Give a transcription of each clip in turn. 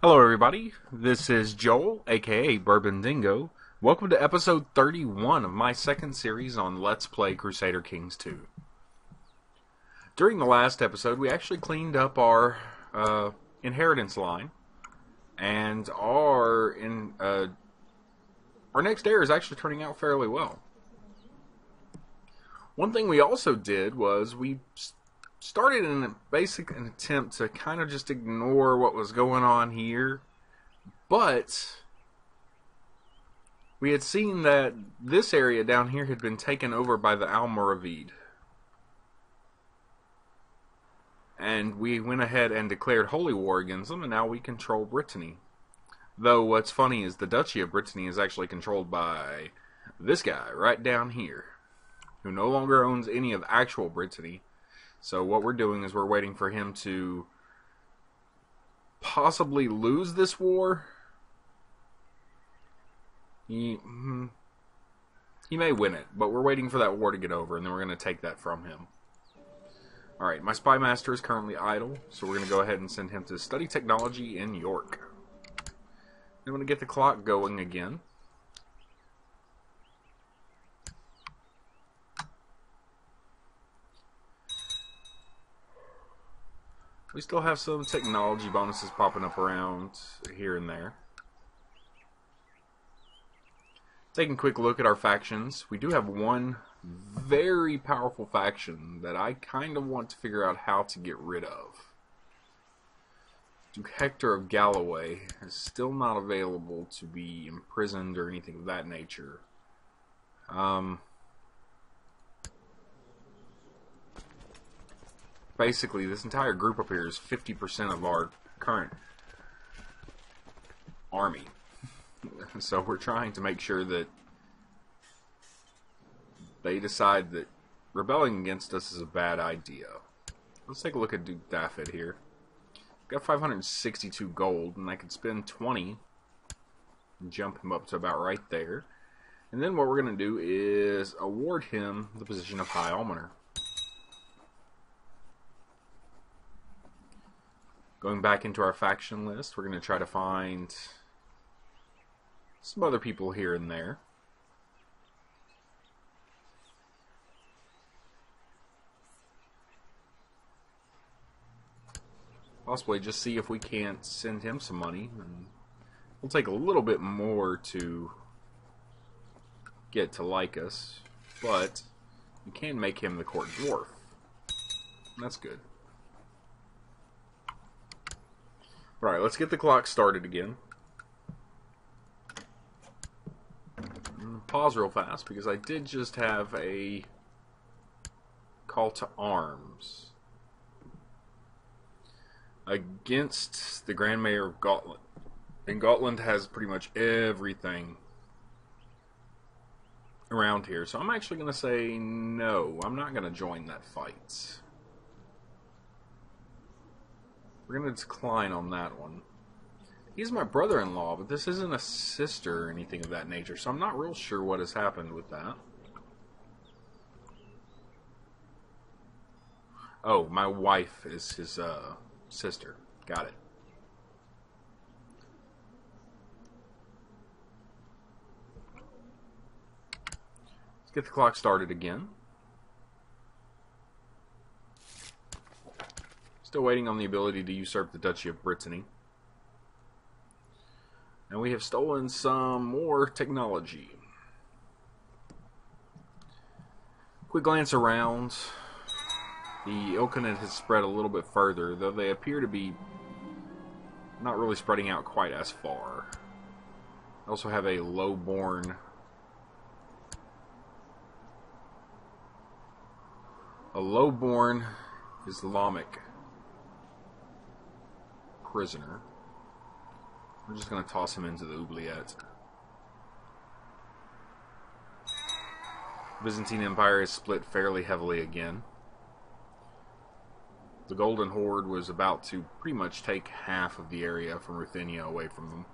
Hello, everybody. This is Joel, aka Bourbon Dingo. Welcome to episode 31 of my second series on Let's Play Crusader Kings 2. During the last episode, we actually cleaned up our inheritance line, and our next heir is actually turning out fairly well. One thing we also did was we started in an attempt to kind of just ignore what was going on here, but we had seen that this area down here had been taken over by the Almoravid, and we went ahead and declared holy war against them, and now we control Brittany. Though what's funny is the Duchy of Brittany is actually controlled by this guy right down here, who no longer owns any of actual Brittany. So what we're doing is we're waiting for him to possibly lose this war. He may win it, but we're waiting for that war to get over, and then we're going to take that from him. Alright, my spy master is currently idle, so we're going to go ahead and send him to study technology in York. I'm going to get the clock going again. We still have some technology bonuses popping up around here and there. Taking a quick look at our factions, we do have one very powerful faction that I kind of want to figure out how to get rid of. Duke Hector of Galloway is still not available to be imprisoned or anything of that nature. Basically, this entire group up here is 50% of our current army. So we're trying to make sure that they decide that rebelling against us is a bad idea. Let's take a look at Duke Daffod here. Got 562 gold, and I could spend 20 and jump him up to about right there. And then what we're going to do is award him the position of High Almoner. Going back into our faction list, we're going to try to find some other people here and there. Possibly just see if we can't send him some money. And it'll take a little bit more to get to like us, but we can make him the court dwarf. That's good. Alright, let's get the clock started again. Pause real fast because I did just have a call to arms against the Grand Mayor of Gotland. And Gotland has pretty much everything around here. So I'm actually going to say no. I'm not going to join that fight. We're going to decline on that one. He's my brother-in-law, but this isn't a sister or anything of that nature, so I'm not real sure what has happened with that. Oh, my wife is his sister. Got it. Let's get the clock started again. Still waiting on the ability to usurp the Duchy of Brittany. And we have stolen some more technology. Quick glance around. The Ilkhanate has spread a little bit further, though they appear to be not really spreading out quite as far. I also have a lowborn Islamic prisoner. We're just going to toss him into the oubliette. Byzantine Empire is split fairly heavily again. The Golden Horde was about to pretty much take half of the area from Ruthenia away from them.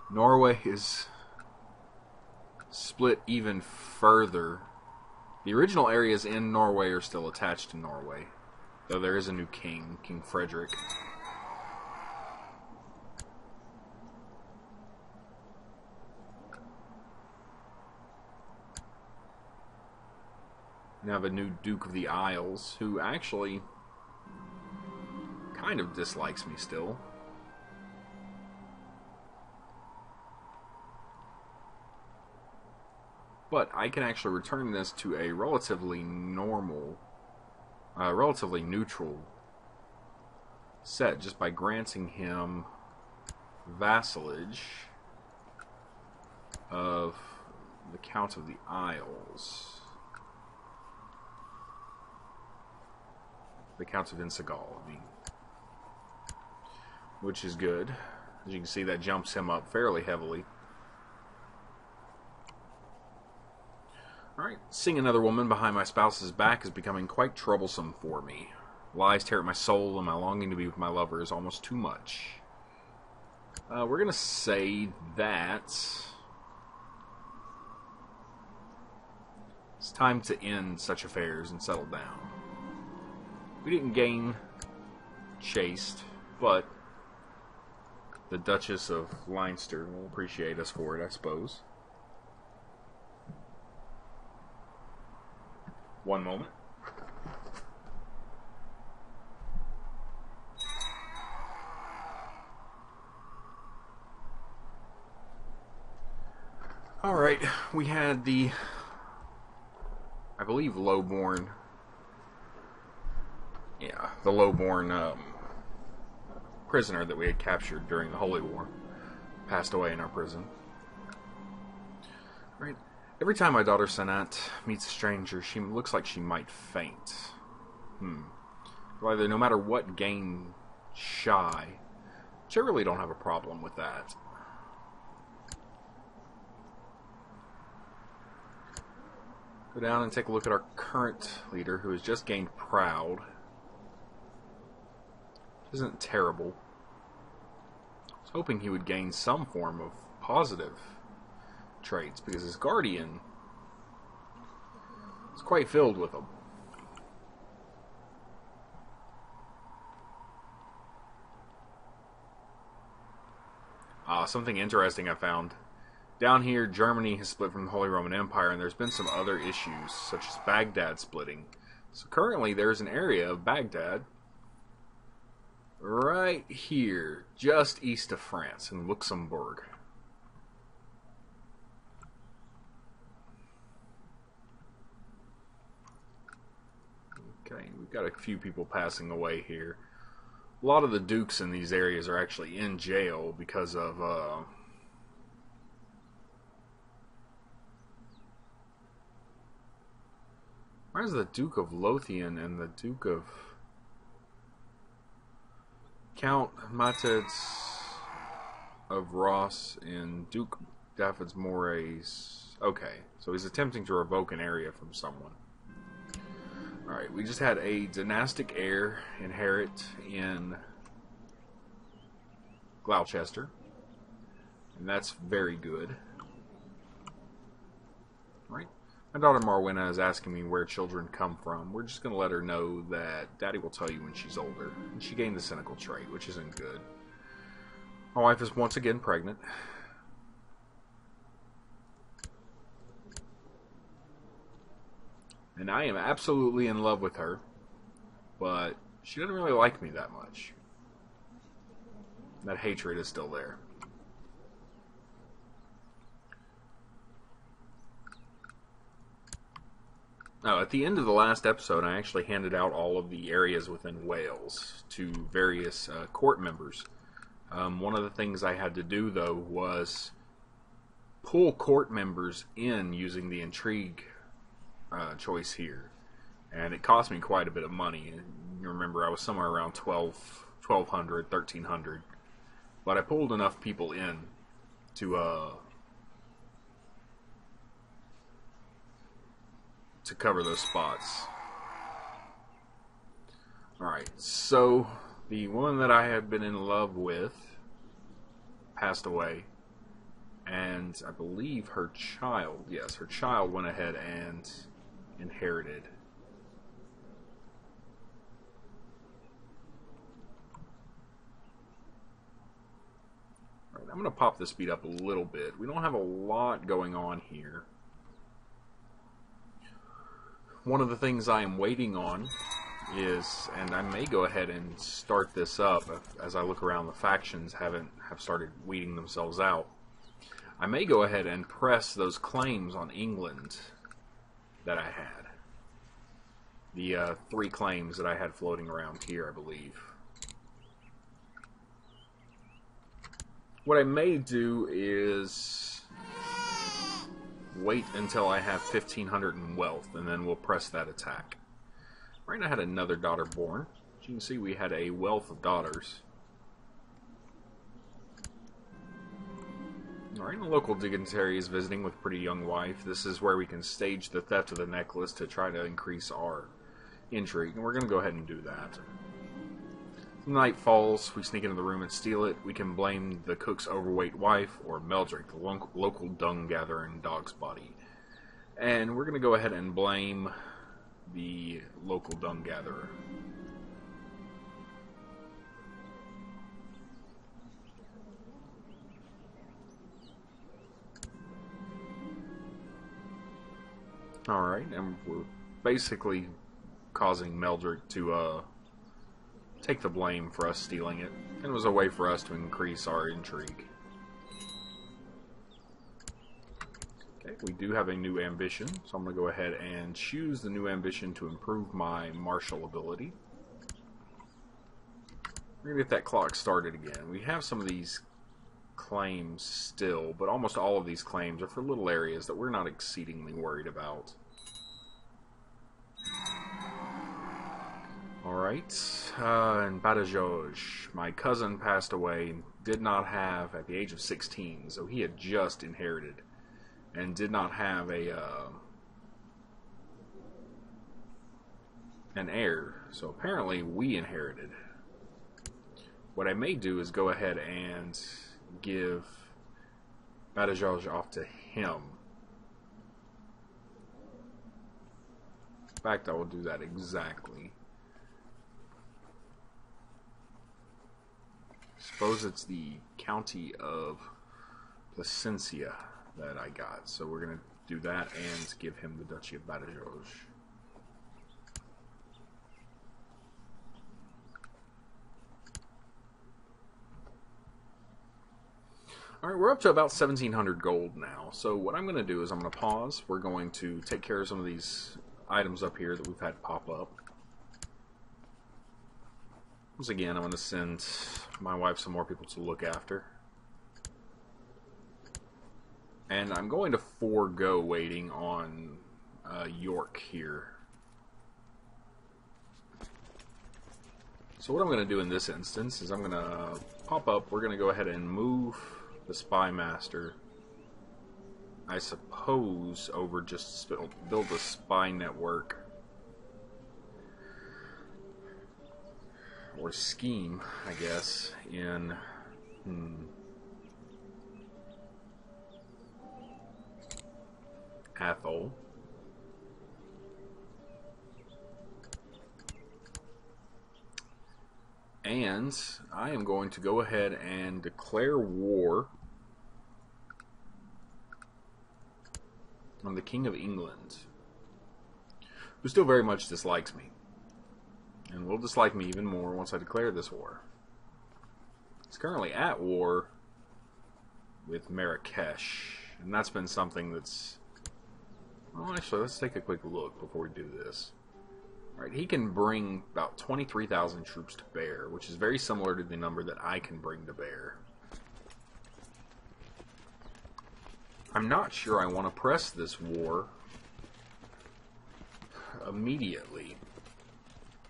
Norway is split even further. The original areas in Norway are still attached to Norway. Though there is a new king, King Frederick. Now have a new Duke of the Isles, who actually kind of dislikes me still. But I can actually return this to a relatively normal, relatively neutral set just by granting him vassalage of the Count of the Isles. The Count of Insegal, I mean. Which is good. As you can see, that jumps him up fairly heavily. Alright, seeing another woman behind my spouse's back is becoming quite troublesome for me. Lies tear at my soul, and my longing to be with my lover is almost too much. We're going to say that it's time to end such affairs and settle down. We didn't gain chaste, but the Duchess of Leinster will appreciate us for it, I suppose. One moment. Alright, we had the, I believe, lowborn, the lowborn prisoner that we had captured during the Holy War passed away in our prison. Right. Every time my daughter Sanat meets a stranger, she looks like she might faint. Either no matter what, gain shy, which I really don't have a problem with that. Go down and take a look at our current leader, who has just gained proud. Which isn't terrible. I was hoping he would gain some form of positive traits, because his guardian is quite filled with them. Something interesting I found. Down here, Germany has split from the Holy Roman Empire, and there's been some other issues, such as Baghdad splitting. So currently, there's an area of Baghdad right here, just east of France, in Luxembourg. Okay, we've got a few people passing away here. A lot of the dukes in these areas are actually in jail because of why is the Duke of Lothian and the Duke of Count Mateds of Ross and Duke Daffod's Moraes? Okay, so he's attempting to revoke an area from someone. Alright, we just had a dynastic heir inherit in Gloucester, and that's very good. Alright, my daughter Marwena is asking me where children come from. We're just going to let her know that Daddy will tell you when she's older. And she gained the cynical trait, which isn't good. My wife is once again pregnant. And I am absolutely in love with her, but she doesn't really like me that much. That hatred is still there. Now, at the end of the last episode, I actually handed out all of the areas within Wales to various court members. One of the things I had to do, though, was pull court members in using the intrigue choice here, and it cost me quite a bit of money. You remember I was somewhere around 1,200, 1,300, but I pulled enough people in to cover those spots. Alright, so the woman that I had been in love with passed away, and I believe her child, yes, her child went ahead and inherited. I'm going to pop the speed up a little bit. We don't have a lot going on here. One of the things I am waiting on is, and I may go ahead and start this up as I look around, the factions have started weeding themselves out. I may go ahead and press those claims on England that I had. The 3 claims that I had floating around here, I believe. What I may do is wait until I have 1,500 in wealth, and then we'll press that attack. Right now I had another daughter born. As you can see, we had a wealth of daughters. Alright, the local dignitary is visiting with a pretty young wife. This is where we can stage the theft of the necklace to try to increase our intrigue, and we're going to go ahead and do that. Night falls, we sneak into the room and steal it. We can blame the cook's overweight wife or Meldrick, the local dung gatherer in Dog's body. And we're going to go ahead and blame the local dung gatherer. Alright, and we're basically causing Meldrick to take the blame for us stealing it. And it was a way for us to increase our intrigue. Okay, we do have a new ambition, so I'm going to go ahead and choose the new ambition to improve my martial ability. We're going to get that clock started again. We have some of these claims still, but almost all of these claims are for little areas that we're not exceedingly worried about. Alright, and Badajoz, my cousin passed away, did not have, at the age of 16, so he had just inherited, and did not have an heir, so apparently we inherited. What I may do is go ahead and give Badajoz off to him. In fact, I will do that exactly. Suppose it's the county of Placencia that I got. So we're going to do that and give him the Duchy of Badajoz. Alright, we're up to about 1,700 gold now. So what I'm going to do is I'm going to pause. We're going to take care of some of these items up here that we've had pop up. Once again, I'm going to send my wife some more people to look after. And I'm going to forego waiting on York here. So what I'm going to do in this instance is I'm going to pop up. We're going to go ahead and move the Spy Master, I suppose, over just build a spy network. Or scheme, I guess, in Athol. And I am going to go ahead and declare war on the King of England, who still very much dislikes me. And will dislike me even more once I declare this war. He's currently at war with Marrakesh. And that's been something that's... Well, actually, let's take a quick look before we do this. Alright, he can bring about 23,000 troops to bear, which is very similar to the number that I can bring to bear. I'm not sure I want to press this war immediately,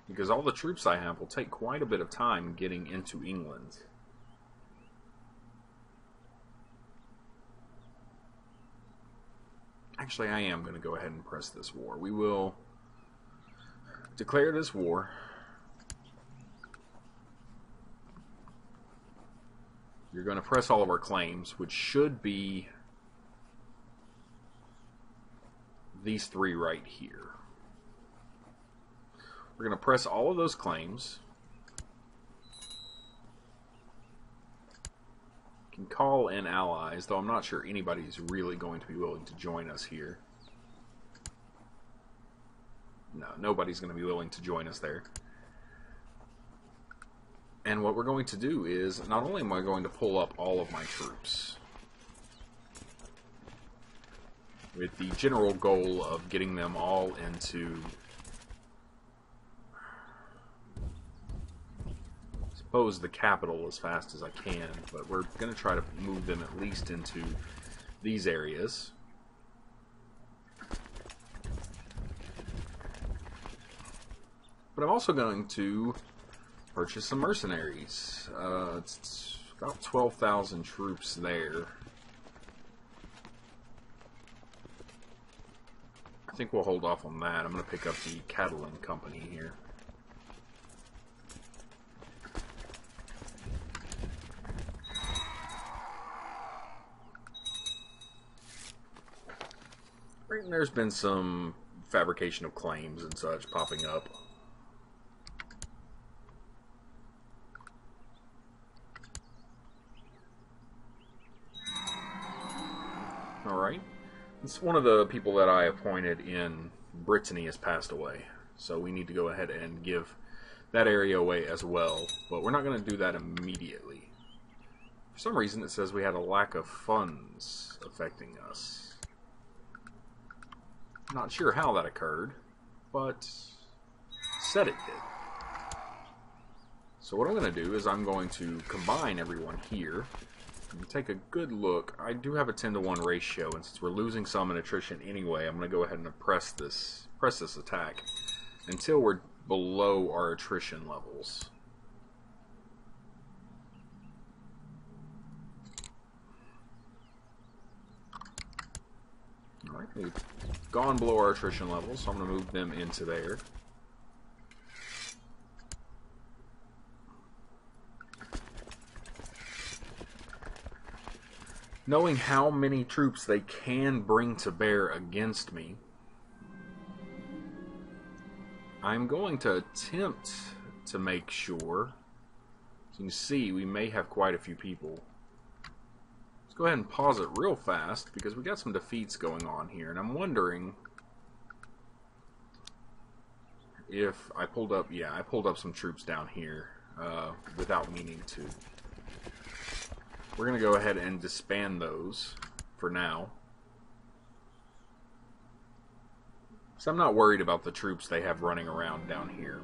because all the troops I have will take quite a bit of time getting into England. Actually, I am going to go ahead and press this war. We will declare this war. You're going to press all of our claims, which should be these 3 right here. We're going to press all of those claims. Call in allies, though I'm not sure anybody's really going to be willing to join us here. No, nobody's going to be willing to join us there. And what we're going to do is, not only am I going to pull up all of my troops, with the general goal of getting them all into, I suppose, the capital as fast as I can, but we're going to try to move them at least into these areas. But I'm also going to purchase some mercenaries. It's about 12,000 troops there. I think we'll hold off on that. I'm going to pick up the Catalan company here. Right, and there's been some fabrication of claims and such popping up. Alright. It's one of the people that I appointed in Brittany has passed away. So we need to go ahead and give that area away as well. But we're not going to do that immediately. For some reason it says we had a lack of funds affecting us. Not sure how that occurred, but said it did. So what I'm going to do is I'm going to combine everyone here. Take a good look. I do have a 10-to-1 ratio, and since we're losing some in attrition anyway, I'm going to go ahead and press this attack until we're below our attrition levels. Alright, we've gone below our attrition levels, so I'm going to move them into there. Knowing how many troops they can bring to bear against me, I'm going to attempt to make sure. As you can see, we may have quite a few people. Let's go ahead and pause it real fast, because we got some defeats going on here, and I'm wondering if I pulled up, yeah, I pulled up some troops down here without meaning to. We're going to go ahead and disband those for now. So I'm not worried about the troops they have running around down here.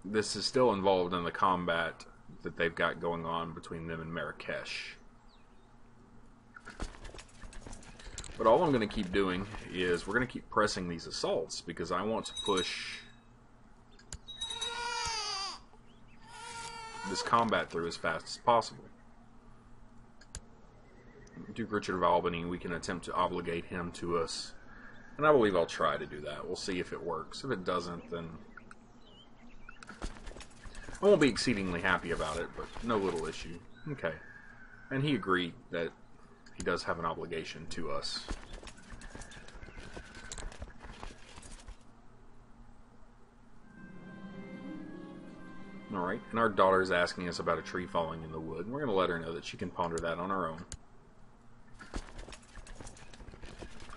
This is still involved in the combat that they've got going on between them and Marrakesh. But all I'm going to keep doing is we're going to keep pressing these assaults because I want to push this combat through as fast as possible. Duke Richard of Albany, we can attempt to obligate him to us, and I believe I'll try to do that. We'll see if it works. If it doesn't, then I won't be exceedingly happy about it, but no little issue. Okay. And he agreed that he does have an obligation to us. Alright, and our daughter is asking us about a tree falling in the wood, and we're going to let her know that she can ponder that on her own.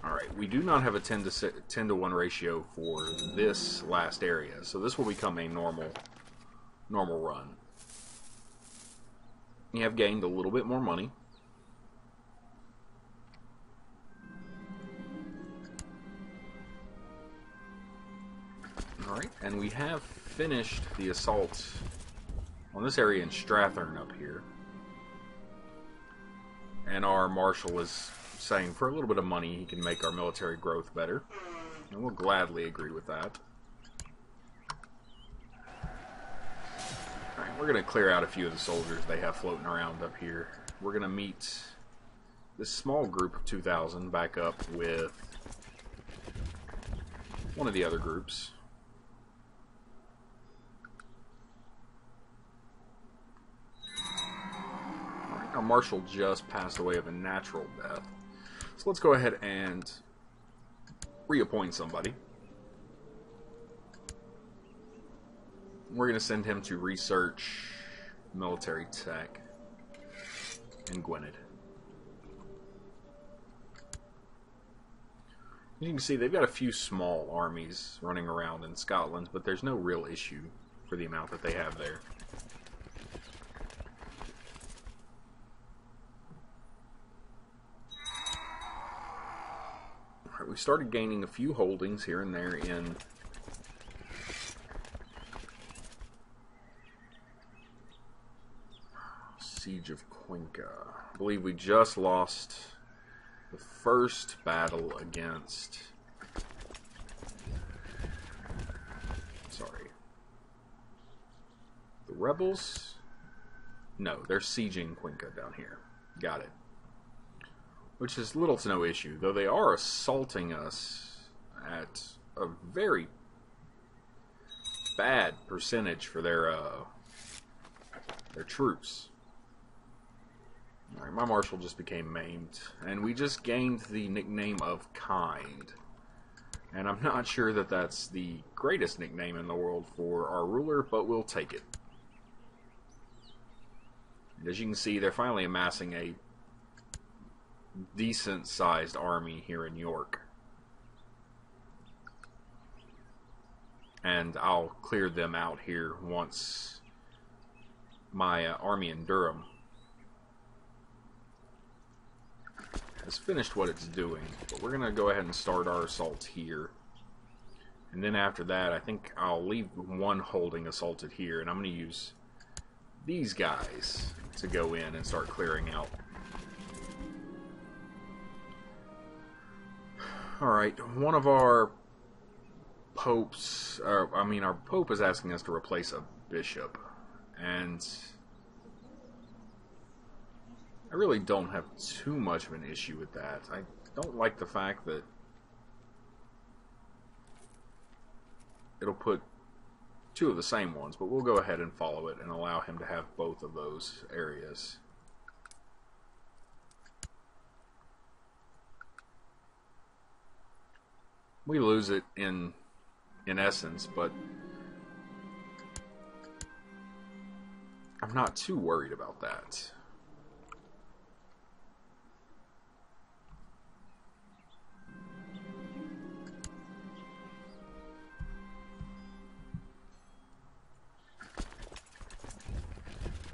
Alright, we do not have a 10-to-1 ratio for this last area, so this will become a normal run. We have gained a little bit more money. Alright, and we have finished the assault on this area in Strathern up here. And our marshal is saying for a little bit of money he can make our military growth better. And we'll gladly agree with that. Alright, we're going to clear out a few of the soldiers they have floating around up here. We're going to meet this small group of 2,000 back up with one of the other groups. Our marshal just passed away of a natural death. So let's go ahead and reappoint somebody. We're going to send him to research military tech in Gwynedd. You can see they've got a few small armies running around in Scotland, but there's no real issue for the amount that they have there. Alright, we started gaining a few holdings here and there in Siege of Cuenca. I believe we just lost the first battle against... Sorry. The rebels? No, they're sieging Cuenca down here. Got it. Which is little to no issue, though they are assaulting us at a very bad percentage for their troops. Alright, my marshal just became maimed, and we just gained the nickname of Kind. And I'm not sure that that's the greatest nickname in the world for our ruler, but we'll take it. And as you can see, they're finally amassing a decent-sized army here in York. And I'll clear them out here once my army in Durham has finished what it's doing. But we're going to go ahead and start our assault here. And then after that, I think I'll leave one holding assaulted here, and I'm going to use these guys to go in and start clearing out. Alright, one of our popes, our pope is asking us to replace a bishop, and I really don't have too much of an issue with that. I don't like the fact that it'll put two of the same ones, but we'll go ahead and follow it and allow him to have both of those areas. We lose it in essence, but I'm not too worried about that.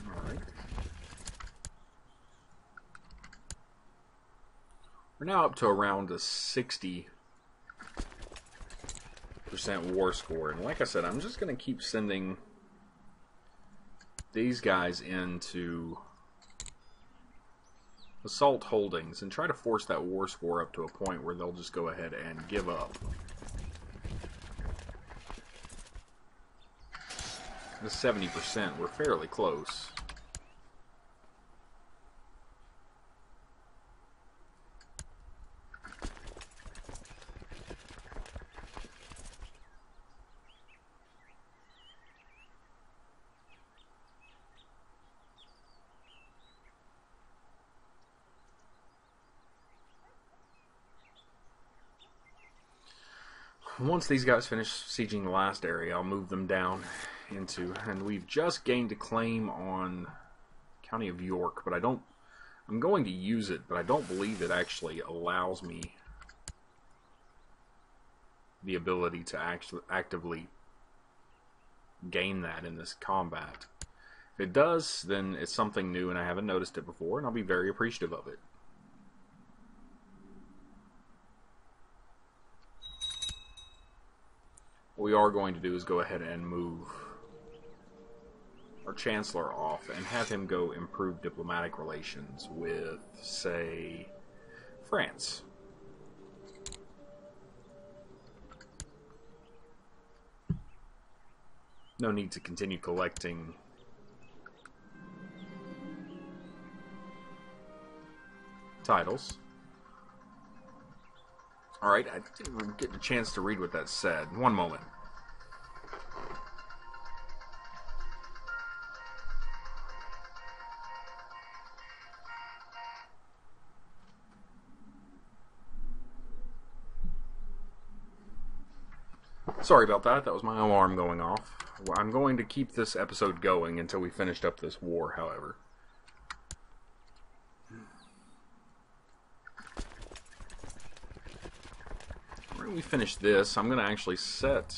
Alright. We're now up to around a 60% war score, and like I said, I'm just going to keep sending these guys into assault holdings and try to force that war score up to a point where they'll just go ahead and give up. The 70%, we're fairly close. Once these guys finish sieging the last area, I'll move them down into, and we've just gained a claim on County of York, but I'm going to use it, but I don't believe it actually allows me the ability to actually actively gain that in this combat. If it does, then it's something new and I haven't noticed it before, and I'll be very appreciative of it. What we are going to do is go ahead and move our Chancellor off and have him go improve diplomatic relations with, say, France. No need to continue collecting titles. Alright, I didn't get a chance to read what that said. One moment. Sorry about that. That was my alarm going off. I'm going to keep this episode going until we finished up this war, however. When we finish this, I'm going to actually set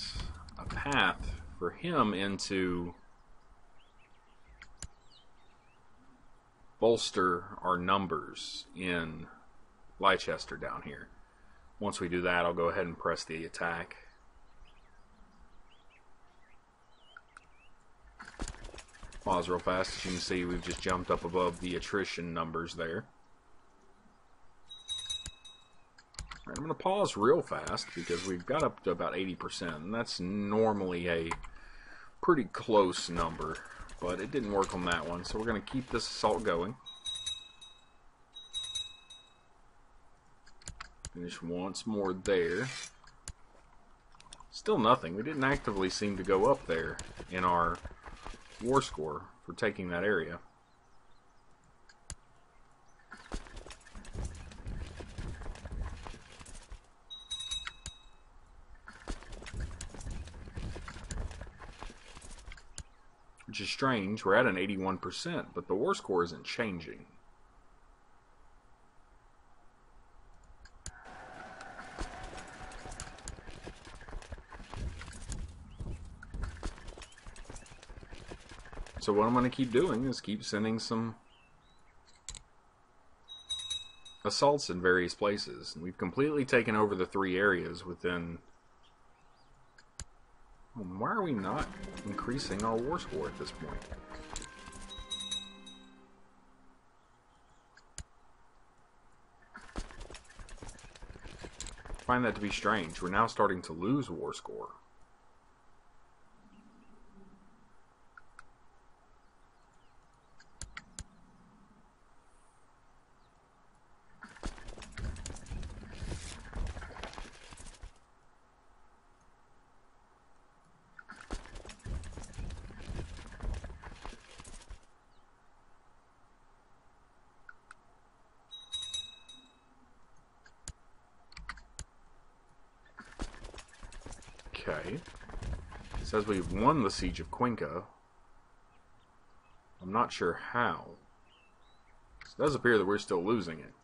a path for him into bolster our numbers in Leicester down here. Once we do that, I'll go ahead and press the attack. Pause real fast. As you can see, we've just jumped up above the attrition numbers there. Right, I'm going to pause real fast because we've got up to about 80%, and that's normally a pretty close number, but it didn't work on that one, so we're going to keep this assault going. Finish once more there. Still nothing. We didn't actively seem to go up there in our war score for taking that area. Which is strange. We're at an 81%, but the war score isn't changing. So what I'm going to keep doing is keep sending some assaults in various places. And we've completely taken over the 3 areas within... Why are we not increasing our war score at this point? I find that to be strange. We're now starting to lose war score. Okay. It says we've won the Siege of Cuenca. I'm not sure how. It does appear that we're still losing it.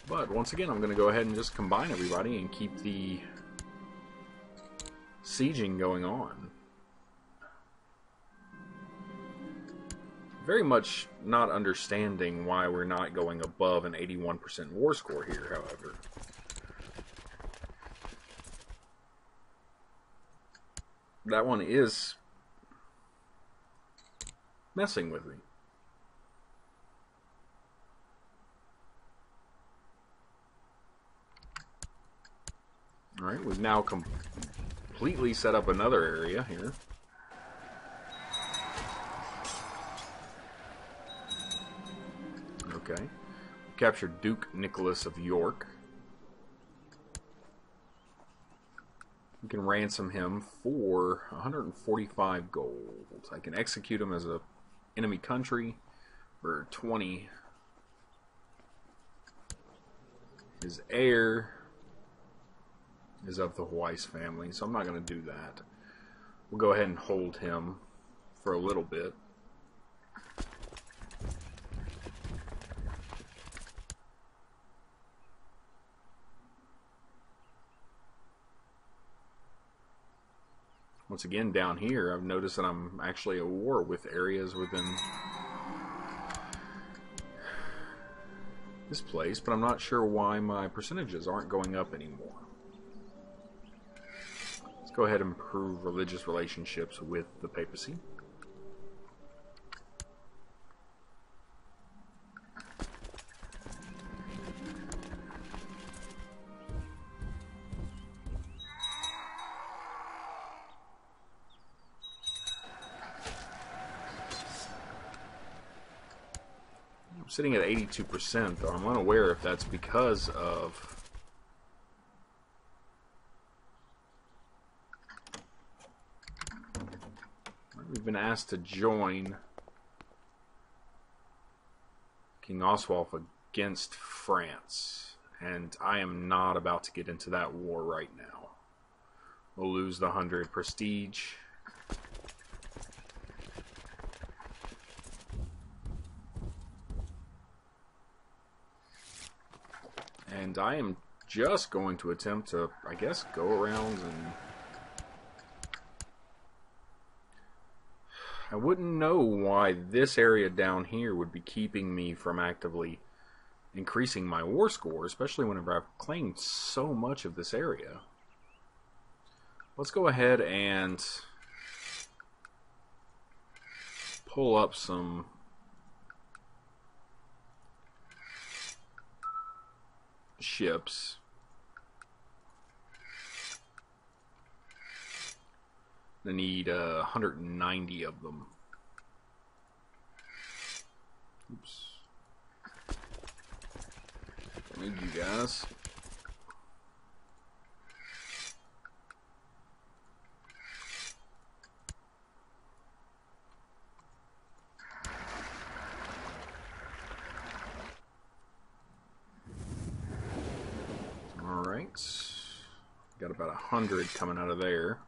But once again, I'm going to go ahead and just combine everybody and keep the sieging going on. Very much not understanding why we're not going above an 81% war score here, however. That one is messing with me. Alright, we've now completely set up another area here. Okay. Captured Duke Nicholas of York. We can ransom him for 145 gold. I can execute him as a enemy country for 20. His heir is of the Weiss family, so I'm not going to do that. We'll go ahead and hold him for a little bit. Once again, down here, I've noticed that I'm actually at war with areas within this place, but I'm not sure why my percentages aren't going up anymore. Let's go ahead and improve religious relationships with the papacy. Sitting at 82%, though I'm unaware if that's because of we've been asked to join King Oswald against France, And I am not about to get into that war right now. We'll lose the 100 prestige. And I am just going to attempt to, I guess, go around and... I wouldn't know why this area down here would be keeping me from actively increasing my war score, especially whenever I've claimed so much of this area. Let's go ahead and pull up some ships. I need 190 of them. Oops. I need you guys. Alright. Got about 100 coming out of there.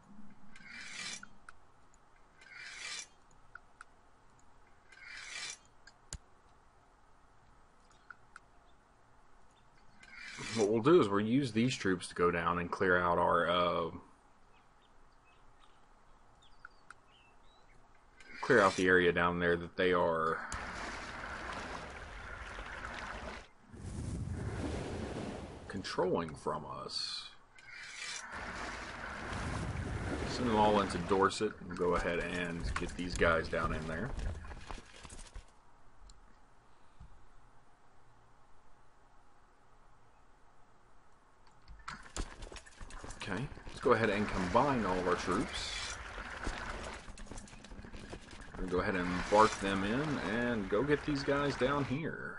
What we'll do is we'll use these troops to go down and clear out our clear out the area down there that they are controlling from us. Send them all into Dorset and go ahead and get these guys down in there. Okay, let's go ahead and combine all of our troops. We're going to go ahead and embark them in and go get these guys down here.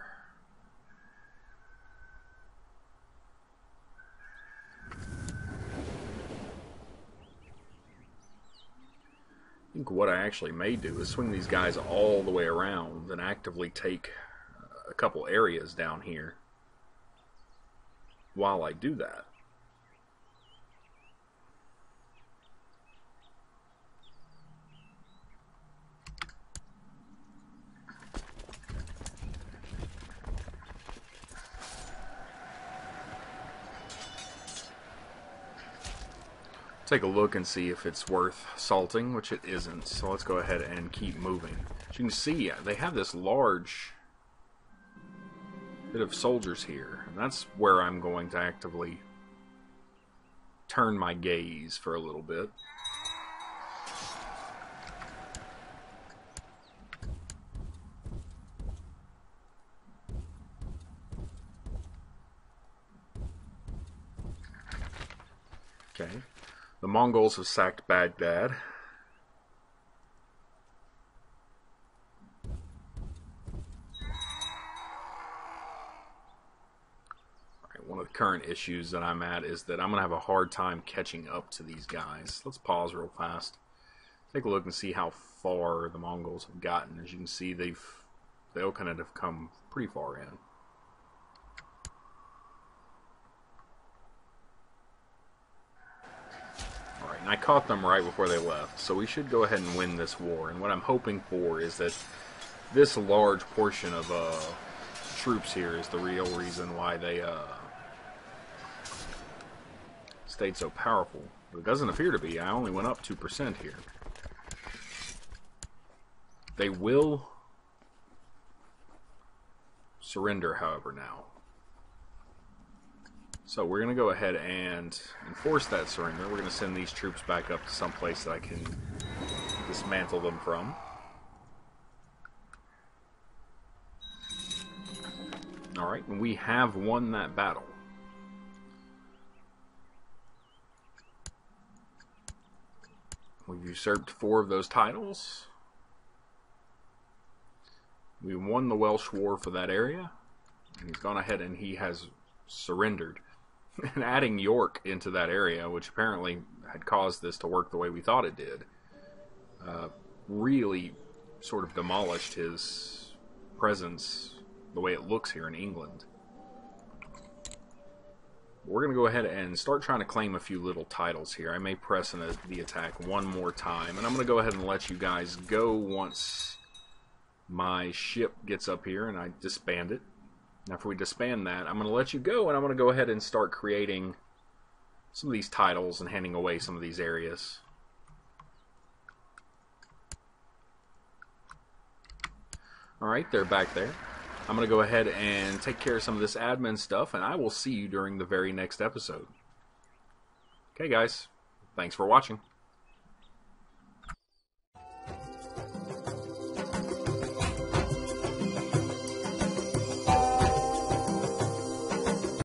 I think what I actually may do is swing these guys all the way around and actively take a couple areas down here while I do that. Take a look and see if it's worth salting, which it isn't. So let's go ahead and keep moving. As you can see, they have this large bit of soldiers here, and that's where I'm going to actively turn my gaze for a little bit. Okay. The Mongols have sacked Baghdad. Alright, one of the current issues that I'm at is that I'm going to have a hard time catching up to these guys. Let's pause real fast. Take a look and see how far the Mongols have gotten. As you can see, they all kind of have come pretty far in. I caught them right before they left, so we should go ahead and win this war. And what I'm hoping for is that this large portion of troops here is the real reason why they stayed so powerful. But it doesn't appear to be. I only went up 2% here. They will surrender, however, now. So we're going to go ahead and enforce that surrender. We're going to send these troops back up to some place that I can dismantle them from. Alright, and we have won that battle. We've usurped 4 of those titles. We won the Welsh War for that area. And he's gone ahead and he has surrendered. And adding York into that area, which apparently had caused this to work the way we thought it did, really sort of demolished his presence the way it looks here in England. We're going to go ahead and start trying to claim a few little titles here. I may press the attack one more time, and I'm going to go ahead and let you guys go once my ship gets up here and I disband it. Now, after we disband that, I'm going to let you go, and I'm going to go ahead and start creating some of these titles and handing away some of these areas. Alright, they're back there. I'm going to go ahead and take care of some of this admin stuff, and I will see you during the very next episode. Okay, guys. Thanks for watching.